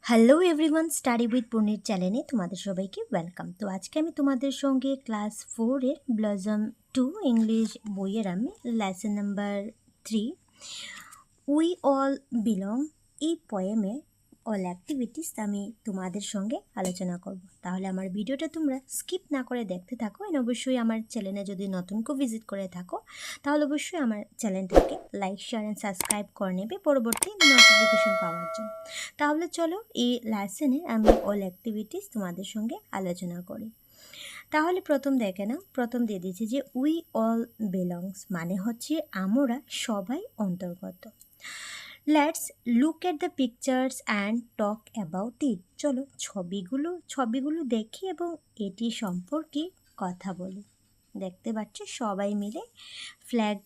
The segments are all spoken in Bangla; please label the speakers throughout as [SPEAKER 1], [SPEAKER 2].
[SPEAKER 1] হ্যালো এভরিওয়ান, স্টাডি উইথ পূর্ণির চ্যানেলে তোমাদের সবাইকে ওয়েলকাম। তো আজকে আমি তোমাদের সঙ্গে ক্লাস 4-এর ব্লজম 2 ইংলিশ বইয়ের আমি lesson number 3 we all belong এই পোয়েমের অল অ্যাক্টিভিটিস আমি তোমাদের সঙ্গে আলোচনা করব। তাহলে আমার ভিডিওটা তোমরা স্কিপ না করে দেখতে থাকো। আর অবশ্যই আমার চ্যানেলে যদি নতুন কেউ ভিজিট করে থাকো তাহলে অবশ্যই আমার চ্যানেলটাকে লাইক, শেয়ার অ্যান্ড সাবস্ক্রাইব করে নেবে পরবর্তী নোটিফিকেশন পাওয়ার জন্য। তাহলে চলো এই লেসনে আমি অল অ্যাক্টিভিটিস তোমাদের সঙ্গে আলোচনা করি। তাহলে প্রথম দেখে নাও, প্রথম দিয়ে দিয়েছি যে উই অল বিলংস মানে হচ্ছে আমরা সবাই অন্তর্গত। Let's look at the pictures and talk about ইট। চলো ছবিগুলো দেখি এবং এটি সম্পর্কে কথা বলি। দেখতে পাচ্ছ সবাই মিলে ফ্ল্যাগ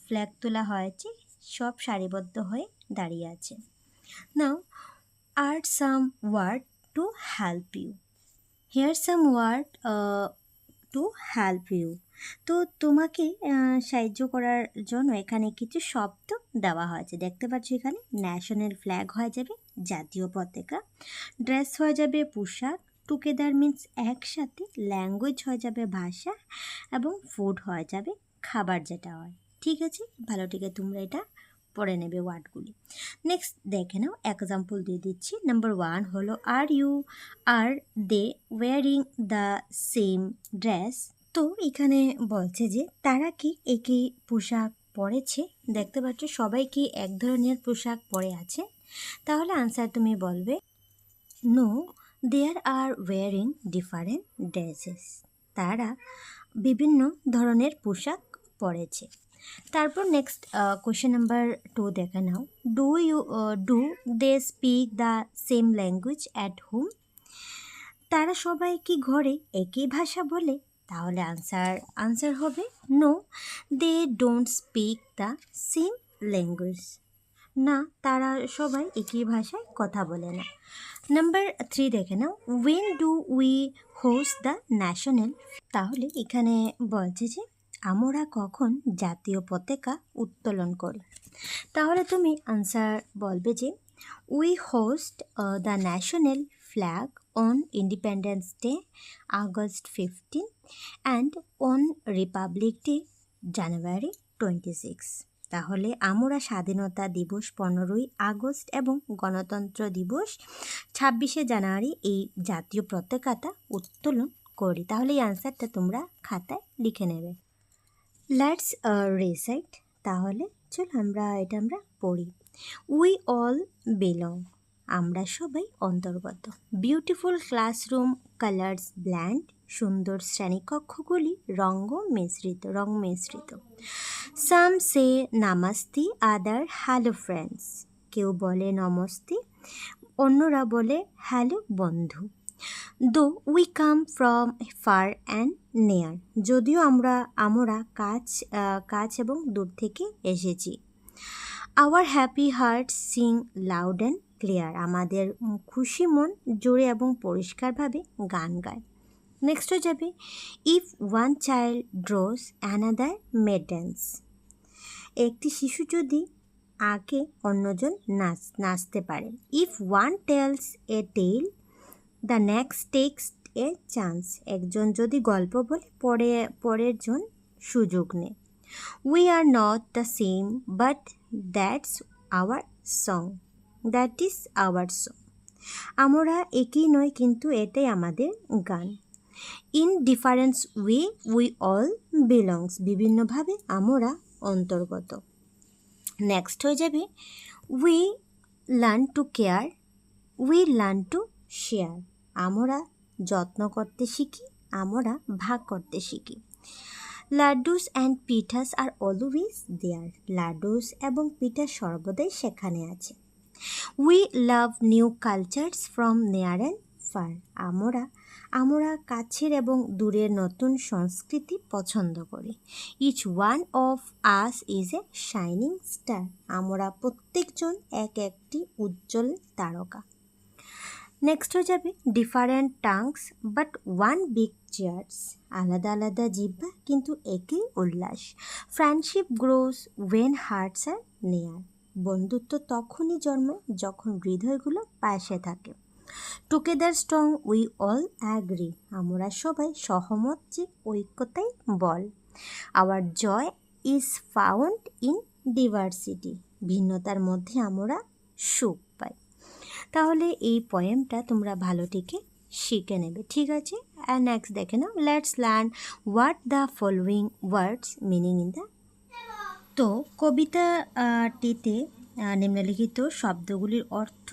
[SPEAKER 1] ফ্ল্যাগ তোলা হয়েছে, সব সারিবদ্ধ হয়ে দাঁড়িয়ে আছে। নাও add some word to help you. Here's some word to help you. তো তোমাকে সাহায্য করার জন্য এখানে কিছু শব্দ দেওয়া হয়েছে। দেখতে পাচ্ছ এখানে ন্যাশনাল ফ্ল্যাগ হয়ে যাবে জাতীয় পতাকা, ড্রেস হয়ে যাবে পোশাক, টুগেদার মিন্স একসাথে, ল্যাঙ্গুয়েজ হয়ে যাবে ভাষা, এবং ফুড হয়ে যাবে খাবার যেটা হয়। ঠিক আছে, ভালো থেকে তোমরা এটা পড়ে নেবে ওয়ার্ডগুলি। নেক্সট দেখে নাও, এক্সাম্পল দিয়ে দিচ্ছি। নাম্বার 1 হলো আর দে ওয়ারিং দ্য সেম ড্রেস। তো এখানে বলছে যে তারা কি একই পোশাক পরেছে। দেখতে পাচ্ছ সবাই কি এক ধরনের পোশাক পরে আছে। তাহলে আনসার তুমি বলবে no, there are wearing different dresses. তারা বিভিন্ন ধরনের পোশাক পরেছে। তারপর নেক্সট কোয়েশ্চেন নাম্বার 2 দেখে নাও। Do they speak the same language at home. তারা সবাই কি ঘরে একই ভাষা বলে। তাহলে আনসার হবে no, they don't speak the same language. না, তারা সবাই একই ভাষায় কথা বলে না। নাম্বার 3 দেখে নাও, when do we host the national. তাহলে এখানে বলছে যে আমরা কখন জাতীয় পতাকা উত্তোলন করি। তাহলে তুমি আনসার বলবে যে we host the national flag on Independence Day August 15 and on Republic Day January 26। তাহলে আমরা স্বাধীনতা দিবস 15ই আগস্ট এবং গণতন্ত্র দিবস 26শে জানুয়ারি এই জাতীয় পতাকাটা উত্তোলন করি। তাহলে এই আনসারটা তোমরা খাতায় লিখে নেবে। Let's recite. তাহলে চলো আমরা পড়ি। উই অল বিলং, আমরা সবাই অন্তর্গত। বিউটিফুল ক্লাসরুম কালার্স ব্ল্যান্ড, সুন্দর শ্রেণীকক্ষগুলি রং মিশ্রিত। Some say namaste, other hello friends. কেউ বলে নমস্তে, অন্যরা বলে হ্যালো বন্ধু। Though we come from far and near, যদিও আমরা কাছ এবং দূর থেকে এসেছি। Our happy heart sing loud and clear, আমাদের খুশি মন জোরে এবং পরিষ্কারভাবে গান গায়। নেক্সট হয়ে যাবে, if one child draws another may dance. একটি শিশু যদি আঁকে অন্যজন নাচতে পারে। If one tells a tale the next takes a chance, একজন যদি গল্প বলে পরের জন সুযোগ নেয়। We are not the same but that is our song. আমরা একই নয় কিন্তু এটাই আমাদের গান। In difference way we all belongs, বিভিন্নভাবে আমরা অন্তর্গত। নেক্সট হয়ে যাবে, we learn to care, we learn to share. আমরা যত্ন করতে শিখি, আমরা ভাগ করতে শিখি। লাড্ডুস অ্যান্ড পিঠাস আর অলওয়েজ দেয়ার, লাড্ডুস এবং পিঠা সর্বদাই সেখানে আছে। We love new cultures from near and far, আমরা কাছের এবং দূরের নতুন সংস্কৃতি পছন্দ করি। Each one of us is a shining star, আমরা প্রত্যেকজন একটি উজ্জ্বল তারকা। নেক্সট হয়ে যাবে, different tongues but one big cheers, আলাদা জিহ্বা কিন্তু একই উল্লাস। Friendship grows when hearts are near, বন্ধুত্ব তখনই জন্মায় যখন হৃদয়গুলো পাশে থাকে। Together strong we all agree, আমরা সবাই সহমত যে ঐক্যতাই বল। Our joy is found in diversity, ভিন্নতার মধ্যে আমরা সুখ পাই। তাহলে এই পোয়েমটা তোমরা ভালো থেকে শিখে নেবে, ঠিক আছে? আর নেক্সট দেখে নাও, let's learn what the following words meaning in the. তো কবিতাটিতে নিম্নলিখিত শব্দগুলির অর্থ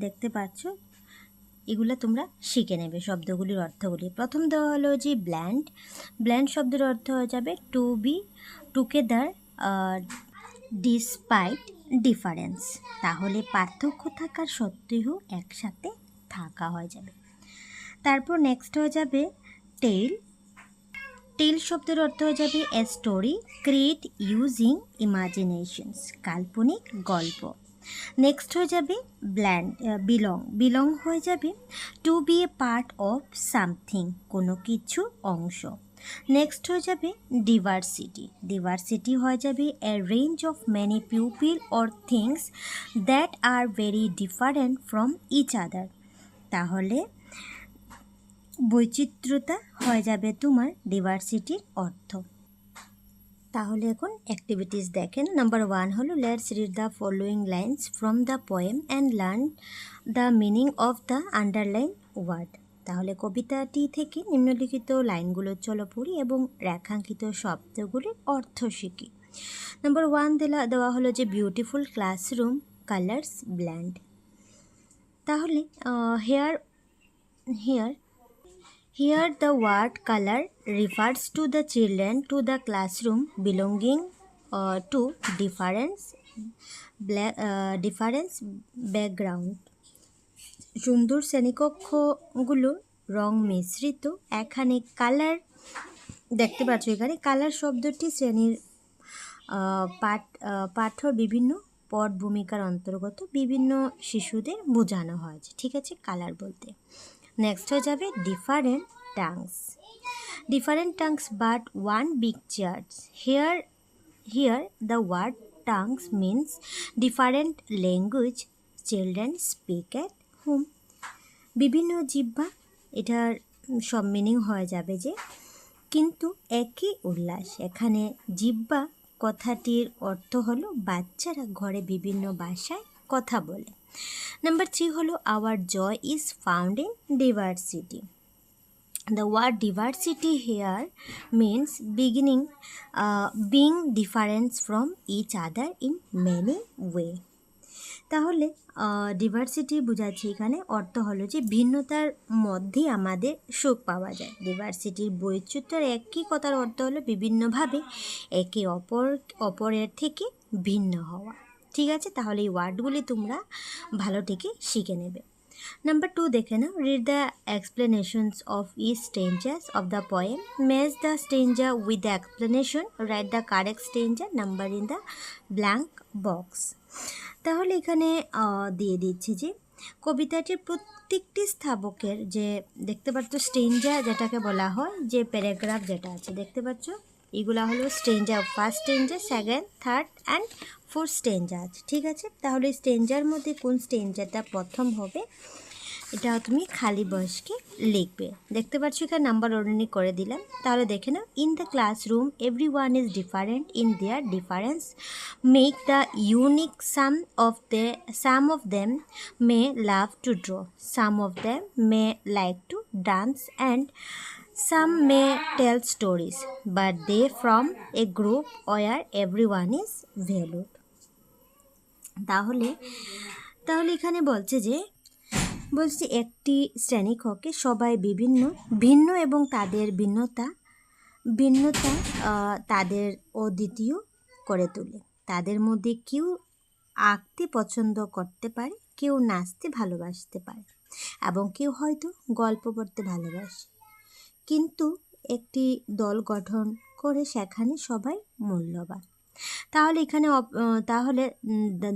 [SPEAKER 1] দেখতে পাচ্ছ, এগুলো তোমরা শিখে নেবে শব্দগুলির অর্থগুলি। প্রথম দেওয়া হলো যে ব্ল্যান্ড। ব্ল্যান্ড শব্দের অর্থ হয়ে যাবে to be together despite difference, তাহলে পার্থক্য থাকার সত্ত্বেও একসাথে থাকা হয়ে যাবে। তারপর নেক্সট হয়ে যাবে টেল। টেল শব্দের অর্থ হয়ে যাবে a story create using imaginations, কাল্পনিক গল্প। নেক্সট হয়ে যাবে বিলং। বিলং হয়ে যাবে to be a part of something, কোনো কিছু অংশ। নেক্সট হয়ে যাবে ডিভার্সিটি। ডিভার্সিটি হয়ে যাবে a range of many people or things that are very different from each other, তাহলে বৈচিত্র্যতা হয়ে যাবে তোমার ডিভার্সিটির অর্থ। তাহলে এখন অ্যাক্টিভিটিস দেখেন। নাম্বার 1 হলো let's read the following lines from the poem and learn the meaning of the underline word. তাহলে কবিতাটি থেকে নিম্নলিখিত লাইনগুলো চলো পড়ি এবং রেখাঙ্কিত শব্দগুলির অর্থ শিখি। নাম্বার 1 দেওয়া হলো যে বিউটিফুল ক্লাসরুম কালার্স ব্ল্যান্ড। তাহলে Here the word color refers to the children to the classroom belonging to different background. সুন্দর শ্রেণীকক্ষগুলো রং মিশ্রিত। এখানে কালার দেখতে পাচ্ছ, এখানে কালার শব্দটি শ্রেণীর পাঠ্যর বিভিন্ন পট ভূমিকার অন্তর্গত বিভিন্ন শিশুদের বোঝানো হয়েছে, ঠিক আছে, কালার বলতে। নেক্সট হয়ে যাবে different tongues. Different tongues but one big church. Here the word tongues means different language children speak at home. বিভিন্ন জিহ্বা, এটার সব মিনিং হয়ে যাবে যে কিন্তু একই উল্লাস। এখানে জিহ্বা কথাটির অর্থ হলো বাচ্চারা ঘরে বিভিন্ন ভাষায় কথা বলে। নাম্বার 3 হলো our joy is found in diversity. The word diversity here means being different from each other in many way. তাহলে ডিভার্সিটি বোঝাচ্ছে এখানে অর্থ হলো যে ভিন্নতার মধ্যে আমাদের সুখ পাওয়া যায়। ডিভার্সিটির বৈচিত্র্যের একই কথার অর্থ হলো বিভিন্নভাবে একে অপরের থেকে ভিন্ন হওয়া, ঠিক আছে? তাহলে এই ওয়ার্ডগুলি তোমরা ভালো থেকে শিখে নেবে। Number 2 দেখে নাও, read the explanations of each stanzas of the poem. Match the stanza with the explanation. Write the correct stanza number in the blank box. তাহলে এখানে দিয়ে দিচ্ছি যে কবিতাটির প্রত্যেকটি স্থাবকের যে দেখতে পাচ্ছ স্টেঞ্জা যেটাকে বলা হয়, যে প্যারাগ্রাফ যেটা আছে দেখতে পাচ্ছ, এগুলা হলো stanza, first stanza, second, third and fourth stanza আছে, ঠিক আছে? তাহলে স্টেঞ্জার মধ্যে কোন স্টেঞ্জাটা প্রথম হবে এটা তুমি খালি বয়সকে লিখবে। দেখতে পাচ্ছ এখানে নাম্বার অর্ডারিং করে দিলাম। তাহলে দেখে নাও, in the classroom every one is different in their difference make the unique some of them may love to draw, some of them may like to dance and some may tell stories, but they from a group where everyone is valued. তাহলে এখানে বলছে একটি শ্রেণীকক্ষে সবাই ভিন্ন এবং তাদের ভিন্নতা তাদের অদ্বিতীয় করে তোলে। তাদের মধ্যে কেউ আঁকতে পছন্দ করতে পারে, কেউ নাচতে ভালোবাসতে পারে এবং কেউ হয়তো গল্প পড়তে ভালোবাসে, কিন্তু একটি দল গঠন করে সেখানে সবাই মূল্যবান। তাহলে এখানে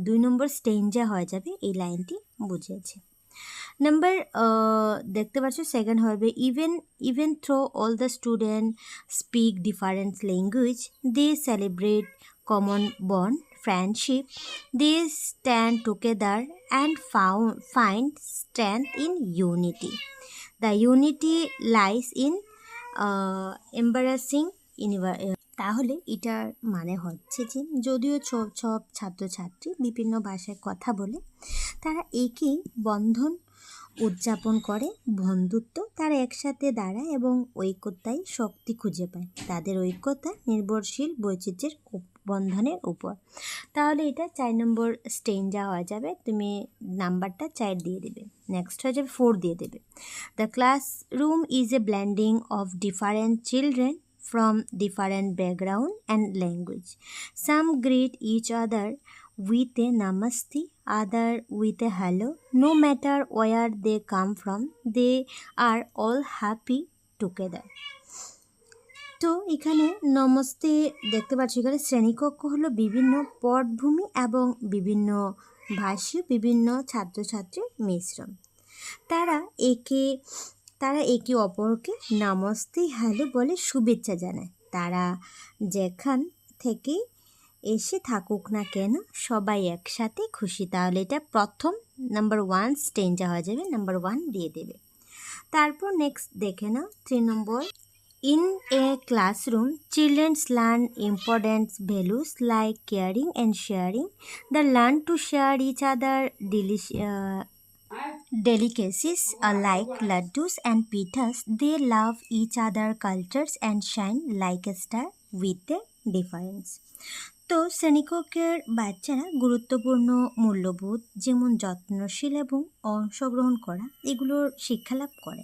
[SPEAKER 1] 2 নম্বর স্টেঞ্জা হয়ে যাবে, এই লাইনটি বুঝিয়েছে। নাম্বার দেখতে পাচ্ছ সেকেন্ড হবে even through all the student speak different language they celebrate common bond friendship, they stand together and find strength in unity. The unity lies in embarrassing তাহলে এটার মানে হচ্ছে যে যদিও সব ছাত্রছাত্রী বিভিন্ন ভাষায় কথা বলে, তারা একই বন্ধন উদযাপন করে বন্ধুত্ব, তারা একসাথে দাঁড়ায় এবং ঐক্যতায় শক্তি খুঁজে পায়। তাদের ঐক্যতা নির্ভরশীল বৈচিত্র্যের বন্ধনের উপর। তাহলে এটা 4 নম্বর স্টেঞ্জা হয়ে যাবে, তুমি নাম্বারটা 4 দিয়ে দেবে। নেক্সট হয়ে যাবে 4 দিয়ে দেবে। The classroom is a blending of different children from different background and language. Some greet each other with a namaste, other with a hello. No matter where they come from, they are all happy together. তো এখানে নমস্তে দেখতে পাচ্ছি, এখানে শ্রেণীকক্ষ হলো বিভিন্ন পটভূমি এবং বিভিন্ন ভাষী বিভিন্ন ছাত্রছাত্রীর মিশ্রণ। তারা একে অপরকে নমস্তে হ্যালো বলে শুভেচ্ছা জানায়। তারা যেখান থেকে এসে থাকুক না কেন, সবাই একসাথে খুশি। তাহলে এটা প্রথম নাম্বার 1 স্টেঞ্জা হয়ে যাবে, নাম্বার 1 দিয়ে দেবে। তারপর নেক্সট দেখে নাও 3 নম্বর। In a classroom, children learn important values like caring and sharing. They learn to share each other delicacies like laddus and pitas. They love each other cultures and shine like a star with a difference. তো শ্রেণীকক্ষের বাচ্চারা গুরুত্বপূর্ণ মূল্যবোধ যেমন যত্নশীল এবং অংশগ্রহণ করা এগুলোর শিক্ষালাভ করে।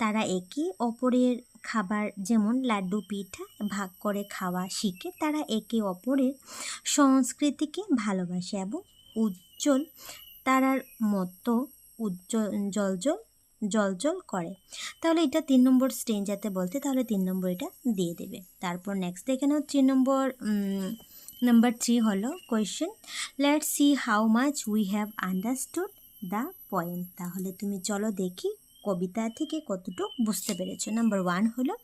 [SPEAKER 1] তারা একে অপরের খাবার যেমন লাড্ডু পিঠা ভাগ করে খাওয়া শিখে। তারা একে অপরের সংস্কৃতিকে ভালোবাসে এবং উজ্জ্বল তারার মতো জলজল করে। তাহলে এটা 3 নম্বর স্টেঞ্জাতে বলতে, তাহলে 3 নম্বর এটা দিয়ে দেবে। তারপর নেক্সট দেখে নাও 3 নম্বর। নাম্বার 3 হলো question, let's see how much we have understood the poem. তাহলে তুমি চলো দেখি কবিতা থেকে কতটুকু বুঝতে পেরেছো। নাম্বার 1 হলো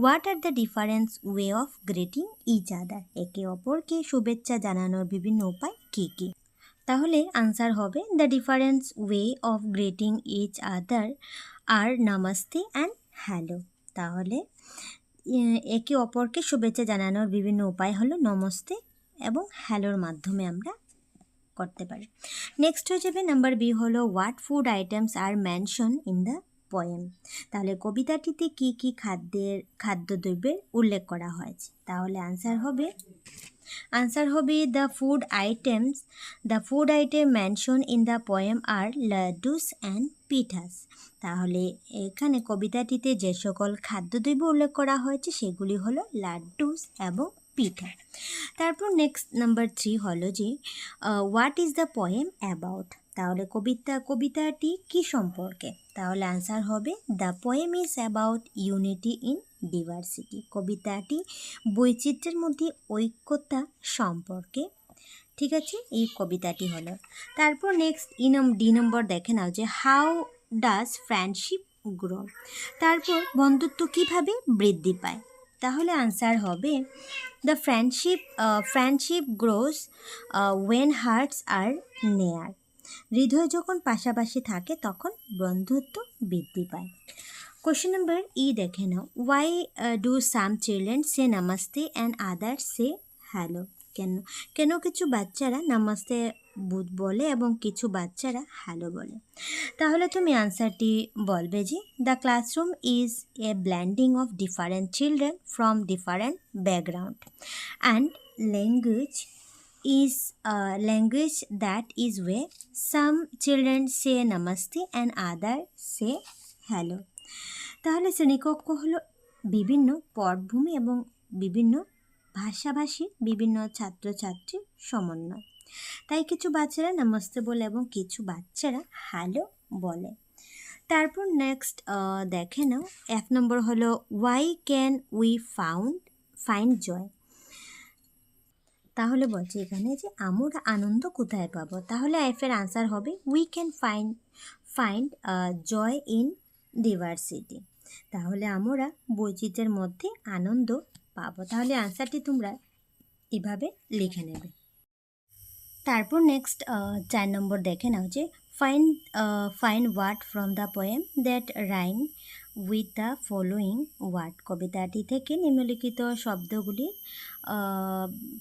[SPEAKER 1] what are the difference way of greeting each other. একে অপরকে শুভেচ্ছা জানানোর বিভিন্ন উপায় কী কী? তাহলে আনসার হবে the difference way of greeting each other are namaste and hello. তাহলে একে অপরকে শুভেচ্ছা জানানোর বিভিন্ন উপায় হলো নমস্তে এবং হ্যালোর মাধ্যমে আমরা করতে পারি। নেক্সট হয়ে যাবে নাম্বার বি হলো what food items are mention in the poem. তাহলে কবিতাটিতে কি কি খাদ্যদ্রব্যের উল্লেখ করা হয়েছে। তাহলে আনসার হবে the food item mention in the poem are laddus and pithas. তাহলে এখানে কবিতাটিতে যে সকল খাদ্যদ্রব্য উল্লেখ করা হয়েছে সেগুলি হলো লাড্ডুস এবং পিঠা। তারপর নেক্সট নাম্বার 3 হলো যে what is the poem about. তাহলে কবিতাটি কি সম্পর্কে। তাহলে আনসার হবে the poem is about unity in ডিভার্সিটি। কবিতাটি বৈচিত্র্যের মধ্যে ঐক্যতা সম্পর্কে। ঠিক আছে, এই কবিতাটি হলো। তারপর নেক্সট ডি নম্বর দেখে নাও যে হাউ ডাজ ফ্রেন্ডশিপ গ্রো। তারপর বন্ধুত্ব কিভাবে বৃদ্ধি পায়। তাহলে আনসার হবে the friendship grows when hearts are near. হৃদয় যখন পাশাপাশি থাকে তখন বন্ধুত্ব বৃদ্ধি পায়। কোশ্চেন নাম্বার দেখে নাও why do some children say namaste and others say hello. কেন কিছু বাচ্চারা নামাস্তে বলে এবং কিছু বাচ্চারা হ্যালো বলে। তাহলে তুমি আনসারটি বলবে যে the classroom is a blending of different children from different background and language that is where some children say namaste and others say hello. তাহলে শ্রেণীকক্ষ হলো বিভিন্ন পটভূমি এবং বিভিন্ন ভাষাভাষী বিভিন্ন ছাত্রছাত্রীর সমন্বয়। তাই কিছু বাচ্চারা নমস্তে বলে এবং কিছু বাচ্চারা হ্যালো বলে। তারপর নেক্সট দেখে নাও 1 নম্বর হলো ওয়াই ক্যান উই ফাইন্ড জয়। তাহলে বলছি এখানে যে আমরা আনন্দ কোথায় পাবো। তাহলে এর আনসার হবে we can find joy in diversity. তাহলে আমরা বৈচিত্র্যের মধ্যে আনন্দ পাবো। তাহলে আনসারটি তোমরা এভাবে লিখে নেবে। তারপর নেক্সট 4 নম্বর দেখে নাও যে find word from the poem that rhyme with the following word. কবিতাটি থেকে নিম্নলিখিত শব্দগুলির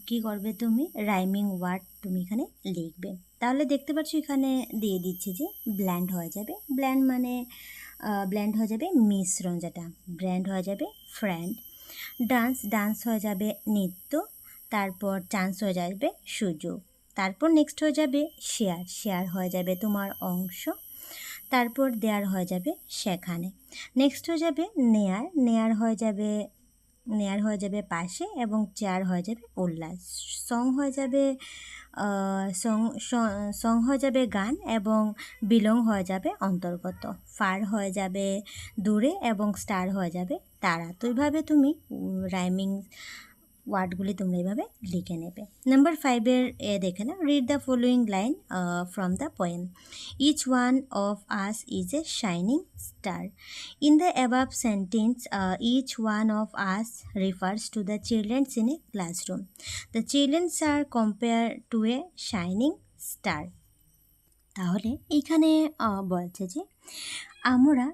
[SPEAKER 1] কি করবে তুমি, রাইমিং ওয়ার্ড তুমি এখানে লিখবে। তাহলে দেখতে পাচ্ছ এখানে দিয়ে দিচ্ছে যে ব্ল্যান্ড হয়ে যাবে। ব্ল্যান্ড হয়ে যাবে মিশ্রণ, যেটা ব্র্যান্ড হয়ে যাবে ফ্রেন্ড। ডান্স হয়ে যাবে নৃত্য। তারপর চান্স হয়ে যাবে সুযোগ। তারপর নেক্সট হয়ে যাবে শেয়ার হয়ে যাবে তোমার অংশ। তারপর দেয়ার হয়ে যাবে সেখানে। নেক্সট হয়ে যাবে নেয়ার হয়ে যাবে পাশে, এবং চেয়ার হয়ে যাবে উল্লাস। সং হয়ে যাবে গান, এবং বিলং হয়ে যাবে অন্তর্গত। ফার হয়ে যাবে দূরে, এবং স্টার হয়ে যাবে তারা। তো এইভাবে তুমি রাইমিং ওয়ার্ডগুলি তোমরা এইভাবে লিখে নেবে। নাম্বার 5 দেখে না, read the following line from the poem. Each one of us is a shining star. In the above sentence each one of us refers to the childrens in a classroom. The childrens are compare to a shining star. তাহলে এইখানে বলছে যে আমরা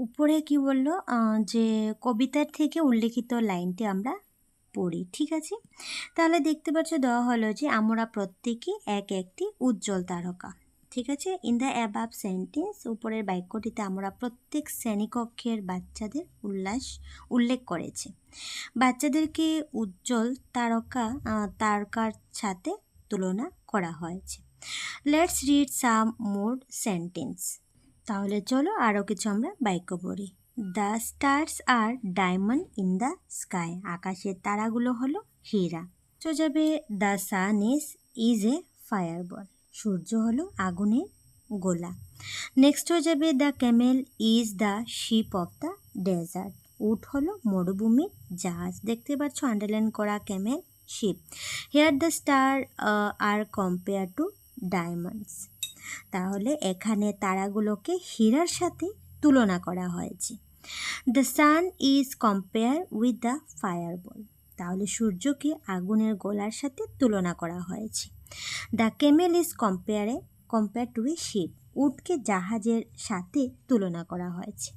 [SPEAKER 1] উপরে কি বললো, যে কবিতার থেকে উল্লেখিত লাইনটি আমরা পড়ি, ঠিক আছে। তাহলে দেখতে পাচ্ছ দেওয়া হলো যে আমরা প্রত্যেকে এক একটি উজ্জ্বল তারকা, ঠিক আছে। ইন দ্য অ্যাবাভ সেন্টেন্স, উপরের বাক্যটিতে আমরা প্রত্যেক শ্রেণীকক্ষের বাচ্চাদের উল্লেখ করেছে। বাচ্চাদেরকে উজ্জ্বল তারকার সাথে তুলনা করা হয়েছে। Let's read some more sentence. তাহলে চলো আরও কিছু আমরা বাক্য পড়ি। The stars are diamond in the sky. আকাশের তারাগুলো হলো হীরা। তো যাবে the sun is a fireball. সূর্য হলো আগুনের গোলা। নেক্সট হয়ে যাবে the camel is the ship of the desert. উট হলো মরুভূমির জাহাজ। দেখতে পাচ্ছ আন্ডারলাইন করা camel, ship. Here the star are compare to diamonds. তাহলে এখানে তারাগুলোকে হীরার সাথে তুলনা করা হয়েছে। The sun is compare with the fireball. তাহলে সূর্যকে আগুনের গোলার সাথে তুলনা করা হয়েছে। The camel is compare to a ship. উটকে জাহাজের সাথে তুলনা করা হয়েছে,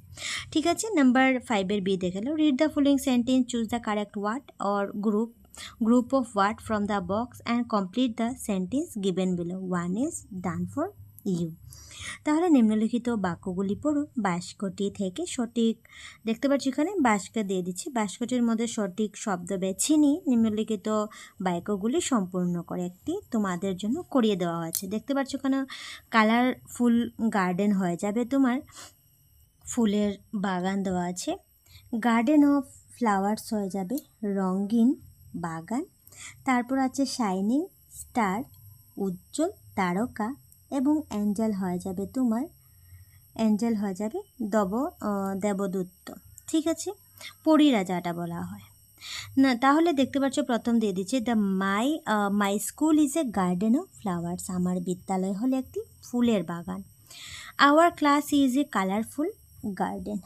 [SPEAKER 1] ঠিক আছে। নাম্বার 5 বি দেখে নাও। Read the following sentence, choose the correct word or group of word from the box and complete the sentence given below. 1 is done for you. তাহলে নিম্নলিখিত বাক্যগুলি পড়ো। বাক্যটি থেকে সঠিক, দেখতে পাচ্ছি এখানে বাক্য দিয়ে দিচ্ছি। বাক্যটির মধ্যে সঠিক শব্দ বেছে নিয়ে নিম্নলিখিত বাক্যগুলি সম্পূর্ণ করে একটি তোমাদের জন্য করিয়ে দেওয়া হয়েছে। দেখতে পাচ্ছ এখানে কালারফুল গার্ডেন হয়ে যাবে তোমার, ফুলের বাগান দেওয়া আছে। গার্ডেন অফ ফ্লাওয়ার্স হয়ে যাবে রঙিন বাগান। তারপর আছে শাইনিং স্টার, উজ্জ্বল তারকা, এবং অ্যাঞ্জেল হয়ে যাবে দেবদূত, ঠিক আছে, পরিরাজাটা বলা হয় না। তাহলে দেখতে পাচ্ছ প্রথম দিয়ে দিচ্ছে the my school is a garden of flowers. আমার বিদ্যালয় হলো একটি ফুলের বাগান। Our class is a colourful garden.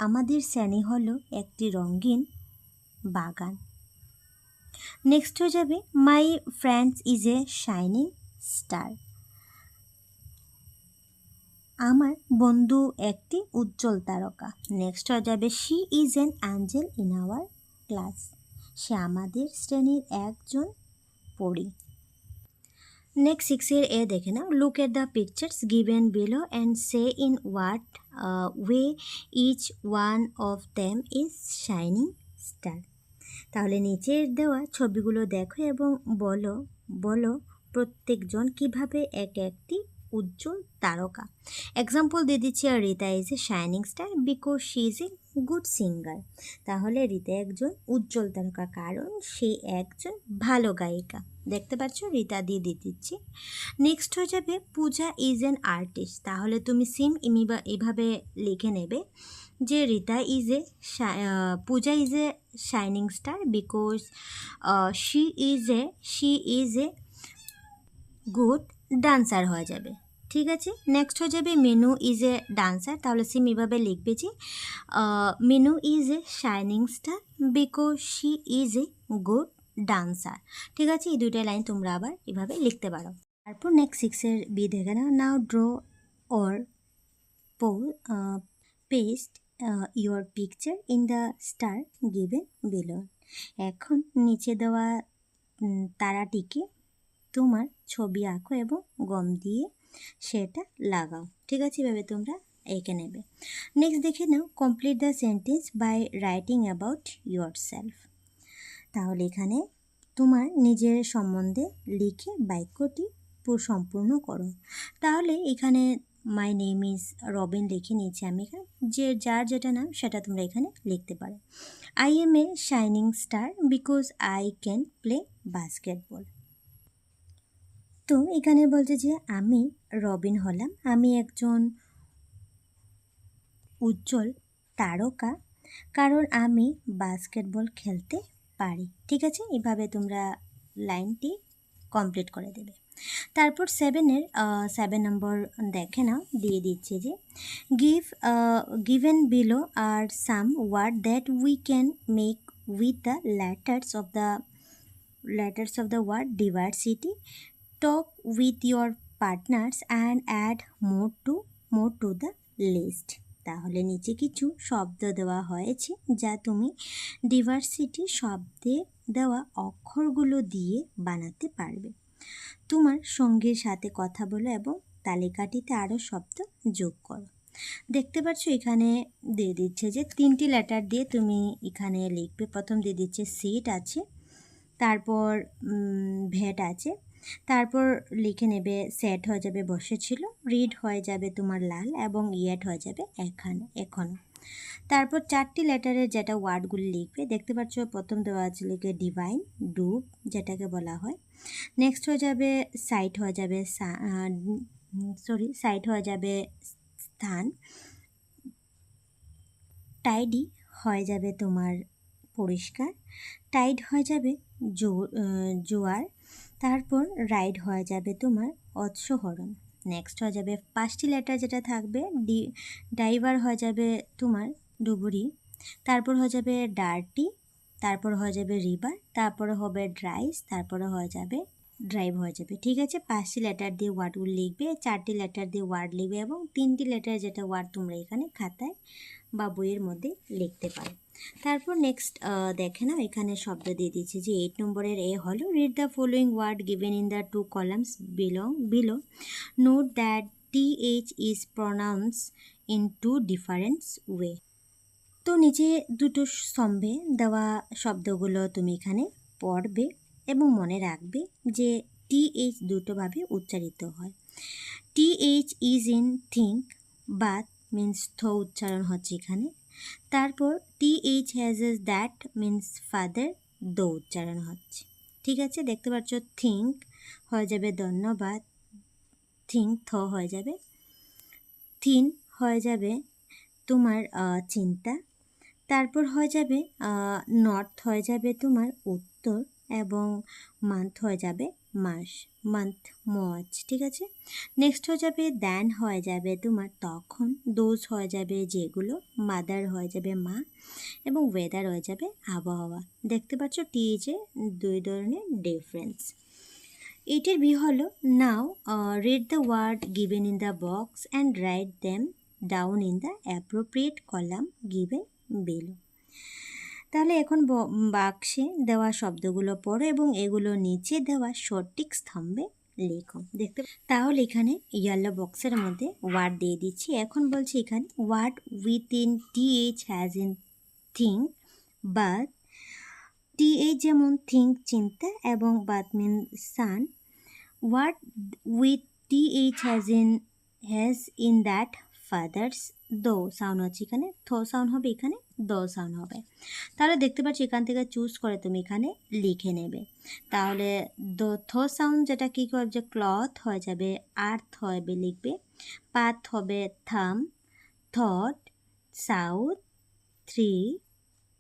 [SPEAKER 1] আমাদের শ্রেণী হলো একটি রঙিন বাগান। নেক্সট হয়ে যাবে my friends is a shining star. আমার বন্ধু একটি উজ্জ্বল তারকা। নেক্সট হয়ে যাবে she is an angel in our class. সে আমাদের শ্রেণীর একজন পড়ি। নেক্সট 6 দেখে নাও। Look at the pictures given below and say in what way each one of them is shining star. তাহলে নিচের দেওয়া ছবিগুলো দেখো এবং বলো প্রত্যেকজন কিভাবে একটি উজ্জ্বল তারকা। এক্সাম্পল দিয়ে দিচ্ছি, Rita is a shining star because she is a good singer. তাহলে রিতা একজন উজ্জ্বল তারকা কারণ সে একজন ভালো গায়িকা। দেখতে পাচ্ছ রিতা দিয়ে দিচ্ছি। নেক্সট হয়ে যাবে পূজা ইজ অ্যান আর্টিস্ট। তাহলে তুমি এভাবে লিখে নেবে যে Puja is a shining star because she is a good dancer হয়ে যাবে, ঠিক আছে। নেক্সট হয়ে যাবে মিনু ইজ এ ডান্সার। তাহলে এভাবে লিখবে যে Minu is a shining star because she is a good dancer. ঠিক আছে, এই দুইটা লাইন তোমরা আবার এভাবে লিখতে পারো। তারপর নেক্সট 6-এর বি দেখে নাও। Now draw or paste your picture in the star given below. এখন নিচে দেওয়া তারাটিকে তোমার ছবি আঁকো এবং গম দিয়ে সেটা লাগাও। ঠিক আছে, এভাবে তোমরা এঁকে নেবে। নেক্সট দেখে নাও, complete the sentence by writing about your self. তাহলে এখানে তোমার নিজের সম্বন্ধে লিখে বাক্যটি সম্পূর্ণ করো। তাহলে এখানে মাই নেম ইজ রবিন লিখে নিয়েছি আমি এখানে, যে যার যেটা নাম সেটা তোমরা এখানে লিখতে পারো। I M A shining star because I can play basketball. তো এখানে বলছে যে আমি রবিন হলাম, আমি একজন উজ্জ্বল তারকা, কারণ আমি বাস্কেটবল খেলতে পারি। ঠিক আছে, এভাবে তোমরা লাইনটি কমপ্লিট করে দেবে। তারপর 7 নম্বর দেখে নাও, দিয়ে দিচ্ছে যে given below are some word that we can make with the letters of the word diversity. Talk with your partners and add more to the list. তাহলে নিচে কিছু শব্দ দেওয়া হয়েছে যা তুমি ডিভার্সিটি শব্দে দেওয়া অক্ষরগুলো দিয়ে বানাতে পারবে। তোমার সঙ্গীর সাথে কথা বলো এবং তালিকাটিতে আরও শব্দ যোগ করো। দেখতে পাচ্ছ এখানে দিয়ে দিচ্ছে যে 3টি লেটার দিয়ে তুমি এখানে লিখবে। প্রথম দিয়ে দিচ্ছে সিট আছে, তারপর ভেট আছে, তারপর লিখে নেবে সেট হয়ে যাবে বসেছিল, রিড হয়ে যাবে তোমার লাল এবং ইয়েট হয়ে যাবে এখনও। তারপর 4টি লেটারের যেটা ওয়ার্ডগুলি লিখবে, দেখতে পাচ্ছ প্রথম দেওয়া আছে লিখে ডিভাইন, ডুব যেটাকে বলা হয়। নেক্সট হয়ে যাবে সাইট হয়ে যাবে স্থান, টাইডি হয়ে যাবে তোমার পরিষ্কার, টাইড হয়ে যাবে জোয়ার, তারপর রাইড হয়ে যাবে তোমার অশ্বহরণ। নেক্সট হয়ে যাবে 5টি লেটার যেটা থাকবে, ডাইভার হয়ে যাবে তোমার ডুবুরি, তারপর হয়ে যাবে ডার্টি, তারপর হয়ে যাবে রিভার, তারপরে হবে ড্রাইস, তারপরে হয়ে যাবে ড্রাইভ হয়ে যাবে। ঠিক আছে, 5টি লেটার দিয়ে ওয়ার্ডগুলো লিখবে, 4টি লেটার দিয়ে ওয়ার্ড লিখবে এবং 3টি লেটার যেটা ওয়ার্ড তোমরা এখানে খাতায় বা বইয়ের মধ্যে লিখতে পারো। তারপর নেক্সট দেখে নাও, এখানে শব্দ দিয়ে দিচ্ছে যে 8 নম্বরের এ হলো read the following word given in the 2 columns below. Note that th is pronounced in 2 different way. তো নিচে দুটো স্তম্ভে দেওয়া শব্দগুলো তুমি এখানে পড়বে এবং মনে রাখবে যে th দুটোভাবে উচ্চারিত হয়। th is in think, but means থ উচ্চারণ হচ্ছে এখানে। তারপর th has a that means father, দো উচ্চারণ হচ্ছে। ঠিক আছে, দেখতে পাচ্ছ থিঙ্ক হয়ে যাবে ধন্যবাদ, থিঙ্ক থ হয়ে যাবে, থিন হয়ে যাবে তোমার চিন্তা, তারপর হয়ে যাবে নর্থ হয়ে যাবে তোমার উত্তর এবং মান্থ হয়ে যাবে মাস, মান্থ মার্চ। ঠিক আছে, নেক্সট হয়ে যাবে দেন হয়ে যাবে তোমার তখন, দোজ হয়ে যাবে যেগুলো, মাদার হয়ে যাবে মা এবং ওয়েদার হয়ে যাবে আবহাওয়া। দেখতে পাচ্ছ টিজে 2 ধরনের ডিফারেন্স। এটির বি হলো now read the word given in the box and write them down in the appropriate column given below. তাহলে এখন বাক্সে দেওয়া শব্দগুলো পড়ো এবং এগুলো নিচে দেওয়া সঠিক স্তম্ভে লেখো। দেখতে তাহলে এখানে ইয়েলো বক্সের মধ্যে ওয়ার্ড দিয়ে দিচ্ছি। এখন বলছি এখানে word within th has in think, but th যেমন থিঙ্ক চিন্তা এবং but mean sun, word with th has in that fathers, though sound হচ্ছে এখানে, থ সাউন্ড হবে এখানে, দ সাউন্ড হবে। তাহলে দেখতে পাচ্ছি এখান থেকে চুজ করে তুমি এখানে লিখে নেবে। তাহলে থ সাউন্ড যেটা কী করবে, যে ক্লথ হয়ে যাবে, আর্থ হবে লিখবে, পাথ হবে থাম, থট, সাউথ,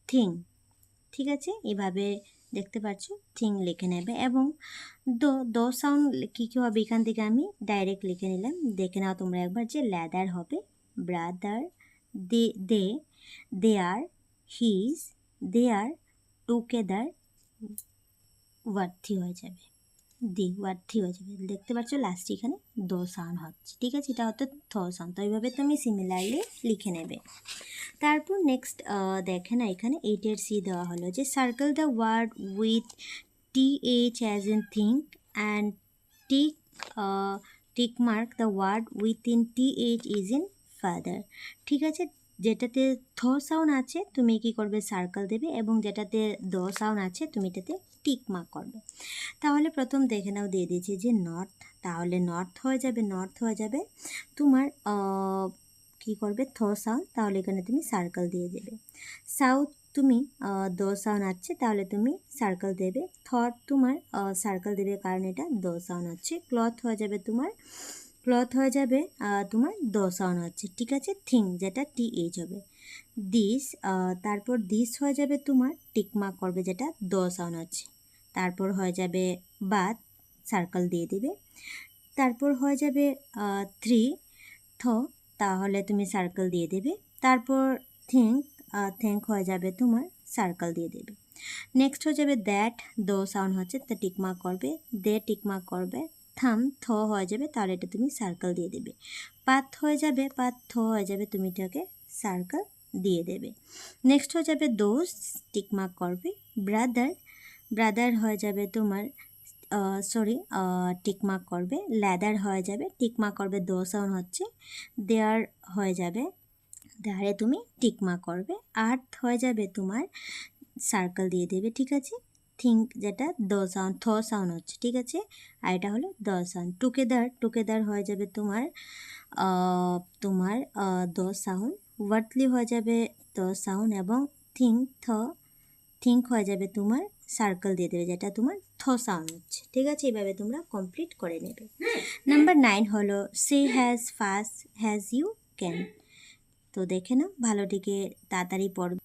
[SPEAKER 1] থিং। ঠিক আছে, এভাবে দেখতে পাচ্ছ থিং লিখে নেবে এবং দ সাউন্ড কী হবে এখান থেকে আমি ডাইরেক্ট লিখে নিলাম। দেখে নাও তোমরা একবার, যে ল্যাদার হবে brother, they are, his, they are together, worthy হয়ে যাবে, দি ওয়ার্থি হয়ে যাবে। দেখতে পাচ্ছ লাস্টে এখানে দ সাউন্ড হচ্ছে, ঠিক আছে, এটা হচ্ছে থ সাউন্ড। তো এইভাবে তুমি সিমিলারলি লিখে নেবে। তারপর নেক্সট দেখে না, এখানে 8 সি দেওয়া হলো যে circle the word with TH as in think and tick mark the word within TH is in father. ঠিক আছে, যেটাতে থ সাউন্ড আছে তুমি কি করবে, সার্কেল দেবে, এবং যেটাতে দ সাউন্ড আছে তুমি এটাতে টিক মার্ক করবে। তাহলে প্রথম দেখে নাও, দিয়ে দিয়েছি যে নর্থ, তাহলে নর্থ হয়ে যাবে, নর্থ হয়ে যাবে তোমার কি করবে, থ সাউন্ড, তাহলে এখানে তুমি সার্কেল দিয়ে দেবে। সাউথ তুমি দ সাউন্ড আছে, তাহলে তুমি সার্কেল দেবে। থট তোমার সার্কেল দেবে, কারণ এটা দ সাউন্ড আছে। ক্লথ হয়ে যাবে তোমার, ক্লথ হয়ে যাবে তোমার দ সাউন্ড হচ্ছে, ঠিক আছে। থিং যেটা TH হবে। দিস, তারপর দিস হয়ে যাবে তোমার টিকমার্ক করবে, যেটা দ সাউন্ড আছে। তারপর হয়ে যাবে বাত, সার্কেল দিয়ে দেবে। তারপর হয়ে যাবে 3 থ, তাহলে তুমি সার্কেল দিয়ে দেবে। তারপর থিঙ্ক, থ্যাঙ্ক হয়ে যাবে তোমার, সার্কেল দিয়ে দেবে। নেক্সট হয়ে যাবে দ্যাট, দ সাউন্ড হচ্ছে, তা টিকমার্ক করবে, দে টিকমার্ক করবে। থাম, থ হয়ে যাবে, তাহলে এটা তুমি সার্কেল দিয়ে দেবে। পাথ হয়ে যাবে, পাথ থ হয়ে যাবে, তুমি এটাকে সার্কেল দিয়ে দেবে। নেক্সট হয়ে যাবে দোজ, টিকমার্ক করবে। ব্রাদার, ব্রাদার হয়ে যাবে তোমার টিকমার্ক করবে। ল্যাদার হয়ে যাবে, টিকমার্ক করবে, দ সাউন্ড হচ্ছে। দেয়ার হয়ে যাবে, দেয়ারে তুমি টিকমার্ক করবে। আর্থ হয়ে যাবে তোমার, সার্কেল দিয়ে দেবে, ঠিক আছে। থিঙ্ক যেটা দ সাউন্ড, থ সাউন্ড হচ্ছে, ঠিক আছে, আর এটা হলো দ সাউন্ড। টুগেদার, টুগেদার হয়ে যাবে তোমার তোমার দ সাউন্ড। ওয়ার্থলি হয়ে যাবে দ সাউন্ড, এবং থিঙ্ক হয়ে যাবে তোমার, সার্কেল দিয়ে দেবে, যেটা তোমার থ সাউন্ড হচ্ছে, ঠিক আছে। এইভাবে তোমরা কমপ্লিট করে নেবে। নাম্বার 9 হলো say as fast as you can. তো দেখে নাও, ভালোটিকে তাড়াতাড়ি পড়বে।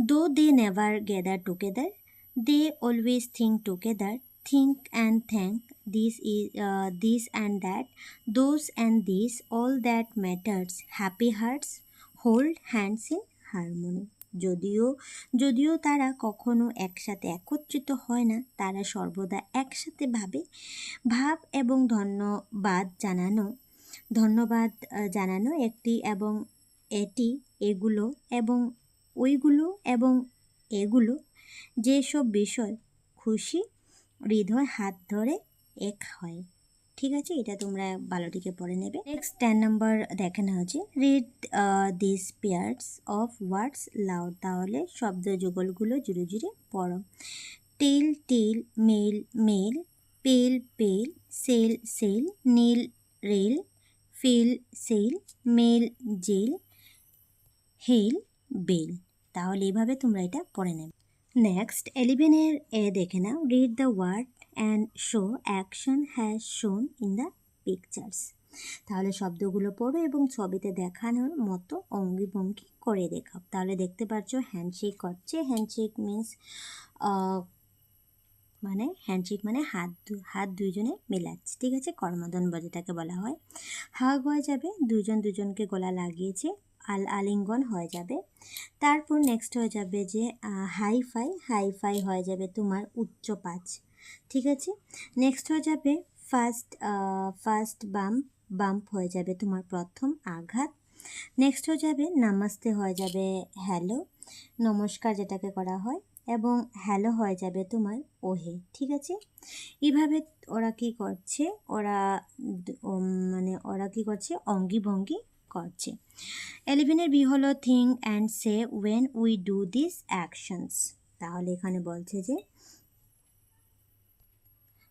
[SPEAKER 1] Though they never gather together, they always think together, think and thank, this and that, those and these, all that matters, happy hearts hold hands in harmony. যদিও যদিও তারা কখনো একসাথে একত্রিত হয় না, তারা সর্বদা একসাথে ভাবে। ভাব এবং ধন্যবাদ জানানো একটি এবং এটি, এগুলো এবং ওইগুলো এবং এগুলো, যেসব বিষয় খুশি হৃদয় হাত ধরে এক হয়, ঠিক আছে। এটা তোমরা ভালোটিকে পড়ে নেবে। নেক্সট 10 নম্বর দেখে নেওয়া হচ্ছে read this pairs of words loud, তাহলে শব্দ যুগলগুলো জুড়ে জুড়ে পড়ো। টেল টেল, mail mail, pail pail, sail sail, nail rail, fail sail, mail jail, hail bail. তাহলে এইভাবে তোমরা এটা পড়ে নেবে। নেক্সট 11 দেখে নাও, read the word and show action as shown in the pictures. তাহলে শব্দগুলো পড়ো এবং ছবিতে দেখানোর মতো অঙ্গি ভঙ্গি করে দেখাও। তাহলে দেখতে পাচ্ছ হ্যান্ডশেক করছে, হ্যান্ডশেক মিন্স মানে হাত দুইজনে মেলাচ্ছে, ঠিক আছে, করমর্দন যেটাকে বলা হয়। হাগ হয়ে যাবে, দুজন দুজনকে গলা লাগিয়েছে, আলিঙ্গন হয়ে যাবে। তারপর নেক্সট হয়ে যাবে যে হাইফাই, হাইফাই হয়ে যাবে তোমার উচ্চ পাঁচ, ঠিক আছে। নেক্সট হয়ে যাবে ফার্স্ট বাম্প হয়ে যাবে তোমার প্রথম আঘাত। নেক্সট হয়ে যাবে নামাস্তে, হয়ে যাবে হ্যালো, নমস্কার যেটাকে করা হয়, এবং হ্যালো হয়ে যাবে তোমার ওহে, ঠিক আছে। এইভাবে ওরা কি করছে, ওরা কি করছে, অঙ্গি ভঙ্গি করছে। 11 বি হলো think and say when we do this actions. তাহলে এখানে বলছে যে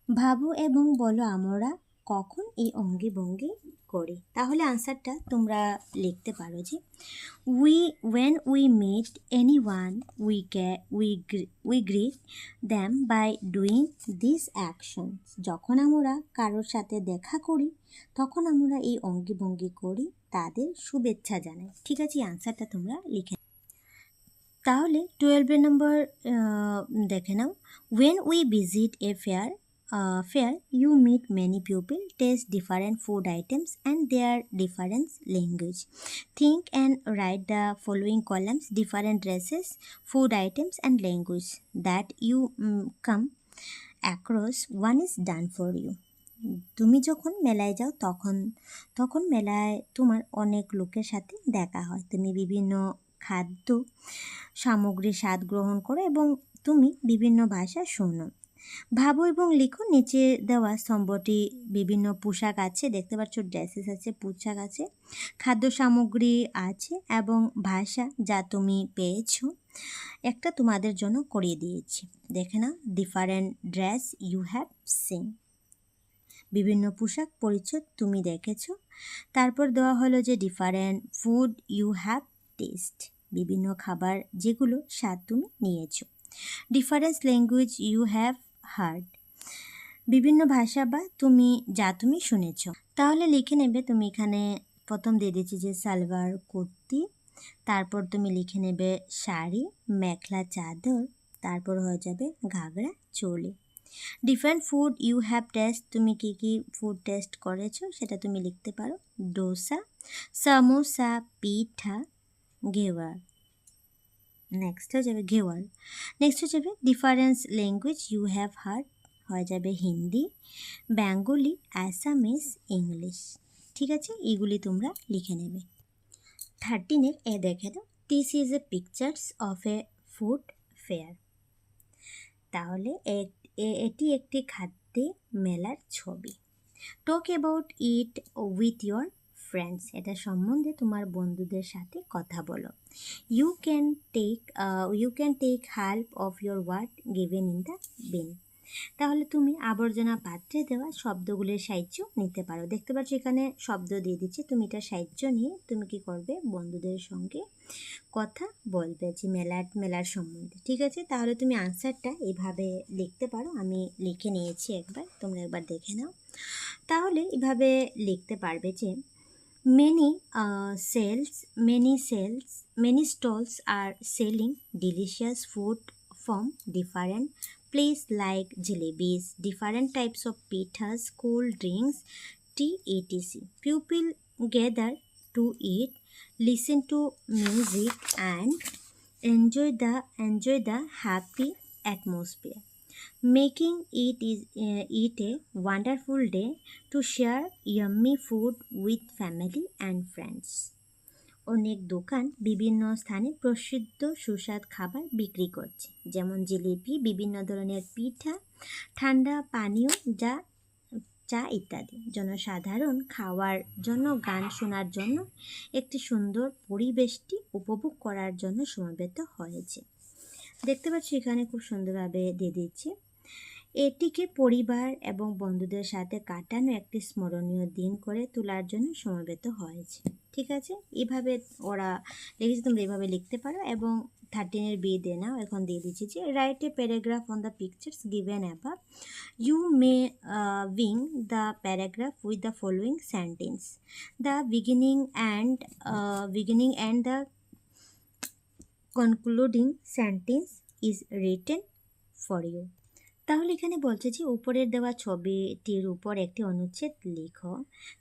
[SPEAKER 1] ভাবো এবং বলো আমরা কখন এই অঙ্গি ভঙ্গি করি। তাহলে আনসারটা তোমরা লিখতে পারো যে when we meet anyone we greet them by doing these actions. যখন আমরা কারোর সাথে দেখা করি তখন আমরা এই অঙ্গি ভঙ্গি করি, তাদের শুভেচ্ছা জানাই, ঠিক আছে। আনসারটা তোমরা লিখে। তাহলে 12 নম্বর দেখে নাও, when we visit a fair you meet many people, taste different food items and their different language. Think and write the following columns: different dresses, food items and language that you come across one is done for you. তুমি যখন মেলায় যাও তখন মেলায় তোমার অনেক লোকের সাথে দেখা হয়। তুমি বিভিন্ন খাদ্য সামগ্রীর স্বাদ গ্রহণ করো এবং তুমি বিভিন্ন ভাষা শোনো। ভাবো এবং লিখো। নিচে দেওয়া স্তম্ভটি বিভিন্ন পোশাক আছে, দেখতে পাচ্ছ ড্রেসেস আছে, পোশাক আছে, খাদ্য সামগ্রী আছে এবং ভাষা যা তুমি পেয়েছো একটা তোমাদের জন্য করিয়ে দিয়েছি। দেখে না, different dress you have seen, বিভিন্ন পোশাক পরিচ্ছদ তুমি দেখেছো। তারপর দেওয়া হলো যে different food you have taste, বিভিন্ন খাবার যেগুলো স্বাদ তুমি নিয়েছো। Difference language you have heard, বিভিন্ন ভাষা বা তুমি শুনেছ। তাহলে লিখে নেবে তুমি এখানে প্রথম দিয়ে দিচ্ছি যে সালোয়ার কুর্তি, তারপর তুমি লিখে নেবে শাড়ি, মেখলা চাদর, তারপর হয়ে যাবে ghagra choli. Different food you have taste, তুমি কী কী ফুড টেস্ট করেছো সেটা তুমি লিখতে পারো। ডোসা, সামোসা, পিঠা, ঘেওয়ার। নেক্সট হয়ে যাবে ঘেওয়ার। নেক্সট হয়ে যাবে difference language you have heard, হয়ে যাবে হিন্দি, বেঙ্গলি, অ্যাসামিস, ইংলিশ। ঠিক আছে, এগুলি তোমরা লিখে নেবে। 13 এ দেখে দাও, this is a pictures of a food fair. তাহলে এটি একটি খাদ্য মেলার ছবি। Talk about it with your friends, এটা সম্বন্ধে তোমার বন্ধুদের সাথে কথা বলো। You can take help of your word given in the bin, তাহলে তুমি আবর্জনা পাত্রে দেওয়া শব্দগুলির সাহায্য নিতে পারো। দেখতে পাচ্ছ এখানে শব্দ দিয়ে দিচ্ছে, তুমি এটা সাহায্য নিয়ে তুমি কি করবে, বন্ধুদের সঙ্গে কথা বলবে যে মেলার সম্বন্ধে। ঠিক আছে, তাহলে তুমি আনসারটা এইভাবে লিখতে পারো। আমি লিখে নিয়েছি একবার, তোমরা একবার দেখে নাও। তাহলে এভাবে লিখতে পারবে যে many stalls are selling delicious food from different places like jalebis, different types of pitas, cool drinks, tea, etc. People gather to eat, listen to music, and enjoy the happy atmosphere, making it a wonderful day to share yummy food with family and friends. অনেক দোকান বিভিন্ন স্থানে প্রসিদ্ধ সুস্বাদ খাবার বিক্রি করছে, যেমন জিলিপি, বিভিন্ন ধরনের পিঠা, ঠান্ডা পানীয়, চা ইত্যাদি। জনসাধারণ খাওয়ার জন্য, গান শোনার জন্য, একটি সুন্দর পরিবেশটি উপভোগ করার জন্য সমবেত হয়েছে। দেখতে পাচ্ছি এখানে খুব সুন্দরভাবে দিয়ে দিচ্ছি। এটিকে পরিবার এবং বন্ধুদের সাথে কাটানো একটি স্মরণীয় দিন করে তোলার জন্য সমবেত হয়েছে। ঠিক আছে, এইভাবে ওরা লিখেছে, তোমরা এইভাবে লিখতে পারো। এবং 13 বি দিয়ে নাও, এখন দিয়ে দিচ্ছি যে write a paragraph on the pictures given above. You may wing the paragraph with the following sentence. The beginning and the concluding sentence is written for you. তাহলে এখানে বলছে যে উপরের দেওয়া ছবিটির উপর একটি অনুচ্ছেদ লিখো।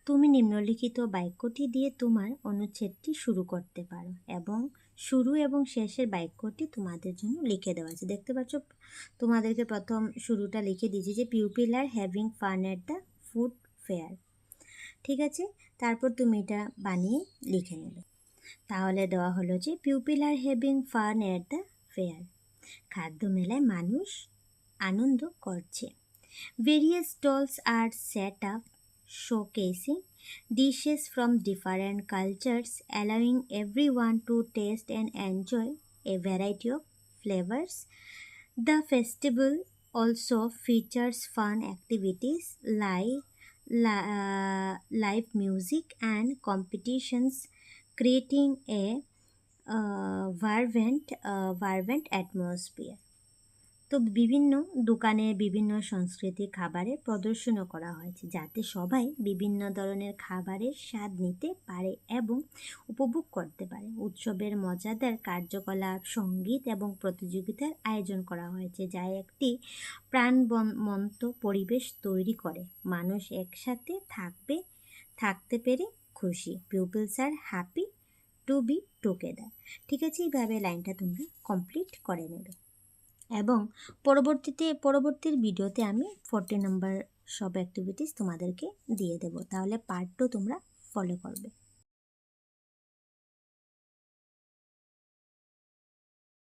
[SPEAKER 1] তুমি নিম্নলিখিত বাক্যটি দিয়ে তোমার অনুচ্ছেদটি শুরু করতে পারো এবং শুরু এবং শেষের বাক্যটি তোমাদের জন্য লিখে দেওয়া আছে। দেখতে পাচ্ছ তোমাদেরকে প্রথম শুরুটা লিখে দিয়েছি যে pupil are having fun at the food fair. ঠিক আছে, তারপর তুমি এটা বানিয়ে লিখে নেবে। তাহলে দেওয়া হলো যে pupil are having fun at the fair, খাদ্য মেলায় মানুষ আনন্দ করছে। Various stalls are set up showcasing dishes from different cultures, allowing everyone to taste and enjoy a variety of flavors. The festival also features fun activities like live music and competitions, creating a vibrant atmosphere. তো বিভিন্ন দোকানে বিভিন্ন সংস্কৃতির খাবারের প্রদর্শনও করা হয়েছে, যাতে সবাই বিভিন্ন ধরনের খাবারের স্বাদ নিতে পারে এবং উপভোগ করতে পারে। উৎসবের মজাদার কার্যকলাপ, সঙ্গীত এবং প্রতিযোগিতার আয়োজন করা হয়েছে, যা একটি প্রাণবন্ত পরিবেশ তৈরি করে। মানুষ একসাথে থাকতে পেরে খুশি। Peoples are happy to be together. ঠিক আছে, এইভাবে লাইনটা তোমরা কমপ্লিট করে নেবে। এবং পরবর্তীর ভিডিওতে আমি 40 নাম্বার সব অ্যাক্টিভিটিস তোমাদেরকে দিয়ে দেব, তাহলে পার্ট 2 তোমরা ফলো করবে।